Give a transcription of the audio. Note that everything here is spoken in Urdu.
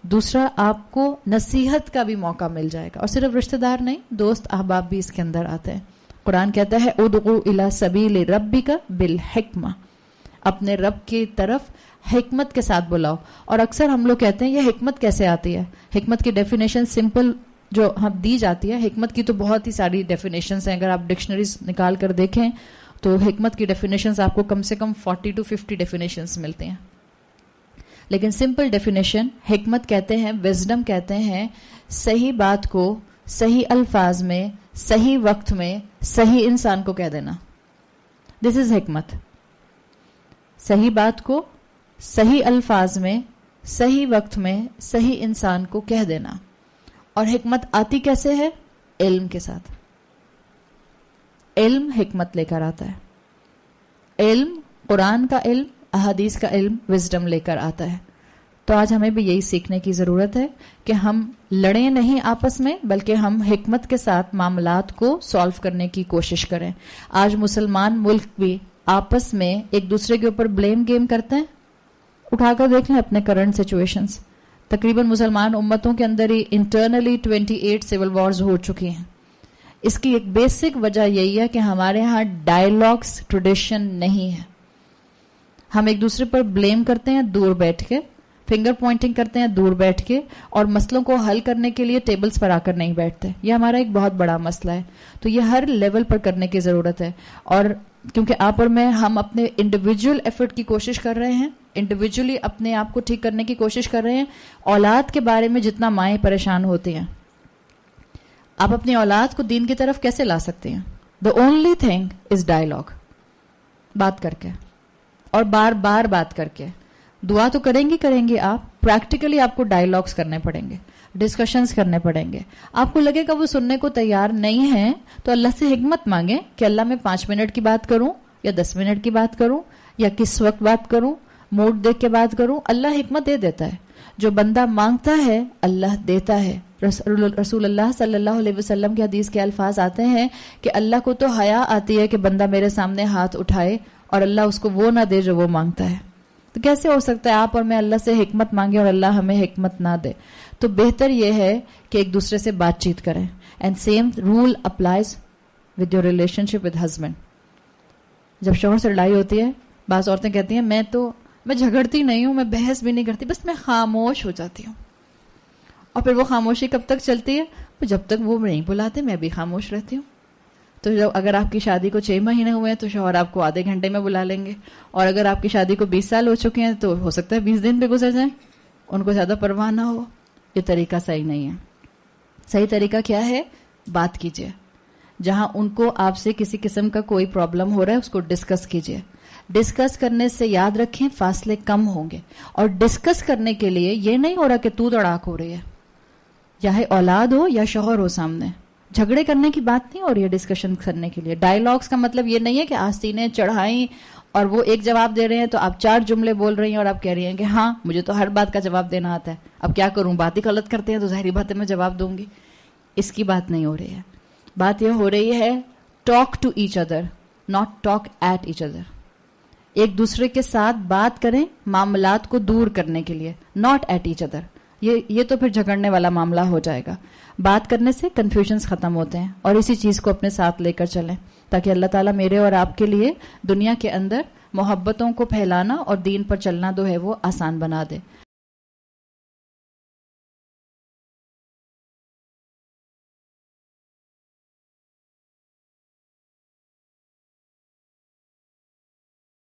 دوسرا آپ کو نصیحت کا بھی موقع مل جائے گا، اور صرف رشتہ دار نہیں، دوست احباب بھی اس کے اندر آتے ہیں. قرآن کہتا ہے ادعو الی سبیل ربک بالحکمہ، اپنے رب کی طرف حکمت کے ساتھ بلاؤ. اور اکثر ہم لوگ کہتے ہیں یہ حکمت کیسے آتی ہے؟ حکمت کی ڈیفینیشن سمپل جو ہم دی جاتی ہے، حکمت کی تو بہت ہی ساری ڈیفینیشنز ہیں. اگر آپ ڈکشنریز نکال کر دیکھیں تو حکمت کی ڈیفینیشنز آپ کو کم سے کم 40 to 50 ڈیفینیشنز ملتی ہیں. لیکن سمپل ڈیفینیشن حکمت کہتے ہیں، وزڈم کہتے ہیں صحیح بات کو صحیح الفاظ میں صحیح وقت میں صحیح انسان کو کہہ دینا. دس از حکمت. صحیح بات کو صحیح الفاظ میں صحیح وقت میں صحیح انسان کو کہہ دینا. اور حکمت آتی کیسے ہے؟ علم کے ساتھ. علم حکمت لے کر آتا ہے. علم، قرآن کا علم، احادیث کا علم، وزڈم لے کر آتا ہے. تو آج ہمیں بھی یہی سیکھنے کی ضرورت ہے کہ ہم لڑیں نہیں آپس میں، بلکہ ہم حکمت کے ساتھ معاملات کو سالو کرنے کی کوشش کریں. آج مسلمان ملک بھی آپس میں ایک دوسرے کے اوپر بلیم گیم کرتے ہیں. اٹھا کر دیکھ لیں اپنے کرنٹ سچویشنز. تقریباً مسلمان امتوں کے اندر ہی انٹرنلی 28 سول وارز ہو چکی ہیں. اس کی ایک بیسک وجہ یہی ہے کہ ہمارے ہاں ڈائیلاگس ٹریڈیشن نہیں ہے. ہم ایک دوسرے پر بلیم کرتے ہیں دور بیٹھ کے، فنگر پوائنٹنگ کرتے ہیں دور بیٹھ کے، اور مسئلوں کو حل کرنے کے لیے ٹیبلز پر آ کر نہیں بیٹھتے. یہ ہمارا ایک بہت بڑا مسئلہ ہے. تو یہ ہر لیول پر کرنے کی ضرورت ہے. اور کیونکہ آپ اور میں ہم اپنے انڈیویجول ایفرٹ کی کوشش کر رہے ہیں، انڈیویجولی اپنے آپ کو ٹھیک کرنے کی کوشش کر رہے ہیں. اولاد کے بارے میں جتنا مائیں پریشان ہوتی ہیں، آپ اپنی اولاد کو دین کی طرف کیسے لا سکتے ہیں؟ The only thing is dialogue. بات کر کے اور بار بار بات کر کے. دعا تو کریں گے آپ، پریکٹیکلی آپ کو ڈائلاگس کرنے پڑیں گے، ڈسکشنز کرنے پڑیں گے. آپ کو لگے گا وہ سننے کو تیار نہیں ہے تو اللہ سے حکمت مانگیں کہ اللہ میں 5 منٹ کی بات کروں یا 10 منٹ کی بات کروں یا کس وقت بات کروں، موڈ دیکھ کے بات کروں. اللہ حکمت دے دیتا ہے. جو بندہ مانگتا ہے اللہ دیتا ہے. رسول اللہ صلی اللہ علیہ وسلم کی حدیث کے الفاظ آتے ہیں کہ اللہ کو تو حیا آتی ہے کہ بندہ میرے سامنے ہاتھ اٹھائے اور اللہ اس کو وہ نہ دے جو وہ مانگتا ہے. تو کیسے ہو سکتا ہے آپ اور میں اللہ سے حکمت مانگیں اور اللہ ہمیں حکمت نہ دے؟ تو بہتر یہ ہے کہ ایک دوسرے سے بات چیت کریں. And same rule applies with your relationship with husband. جب شوہر سے لڑائی ہوتی ہے، بعض عورتیں کہتی ہیں میں جھگڑتی نہیں ہوں، میں بحث بھی نہیں کرتی، بس میں خاموش ہو جاتی ہوں. اور پھر وہ خاموشی کب تک چلتی ہے؟ جب تک وہ نہیں بلاتے میں بھی خاموش رہتی ہوں. تو اگر آپ کی شادی کو 6 مہینے ہوئے ہیں تو شوہر آپ کو آدھے گھنٹے میں بلا لیں گے. اور اگر آپ کی شادی کو 20 سال ہو چکے ہیں تو ہو سکتا ہے 20 دن پہ گزر جائیں، ان کو زیادہ پرواہ نہ ہو. یہ طریقہ صحیح نہیں ہے. صحیح طریقہ کیا ہے؟ بات کیجیے. جہاں ان کو آپ سے کسی قسم کا کوئی پرابلم ہو رہا ہے اس کو ڈسکس کیجیے. ڈسکس کرنے سے یاد رکھیں فاصلے کم ہوں گے. اور ڈسکس کرنے کے لیے یہ نہیں ہو رہا کہ تو تڑاک ہو رہی ہے، چاہے اولاد ہو یا شوہر ہو سامنے. جھگڑے کرنے کی بات نہیں ہو رہی ہے ڈسکشن کرنے کے لیے. ڈائیلاگس کا مطلب یہ نہیں ہے کہ آستینیں چڑھائیں اور وہ ایک جواب دے رہے ہیں تو آپ 4 جملے بول رہی ہیں اور آپ کہہ رہی ہیں کہ ہاں مجھے تو ہر بات کا جواب دینا آتا ہے، اب کیا کروں، بات ہی غلط کرتے ہیں تو ظاہری بات ہے میں جواب دوں گی. اس کی بات نہیں ہو رہی ہے. بات یہ ہو رہی ہے talk to each other, not talk at each other. ایک دوسرے کے ساتھ بات کریں معاملات کو دور کرنے کے لیے، ناٹ ایٹ ایچ ادر. یہ تو پھر جھگڑنے والا معاملہ ہو جائے گا. بات کرنے سے کنفیوژنز ختم ہوتے ہیں. اور اسی چیز کو اپنے ساتھ لے کر چلیں تاکہ اللہ تعالیٰ میرے اور آپ کے لیے دنیا کے اندر محبتوں کو پھیلانا اور دین پر چلنا جو ہے وہ آسان بنا دے.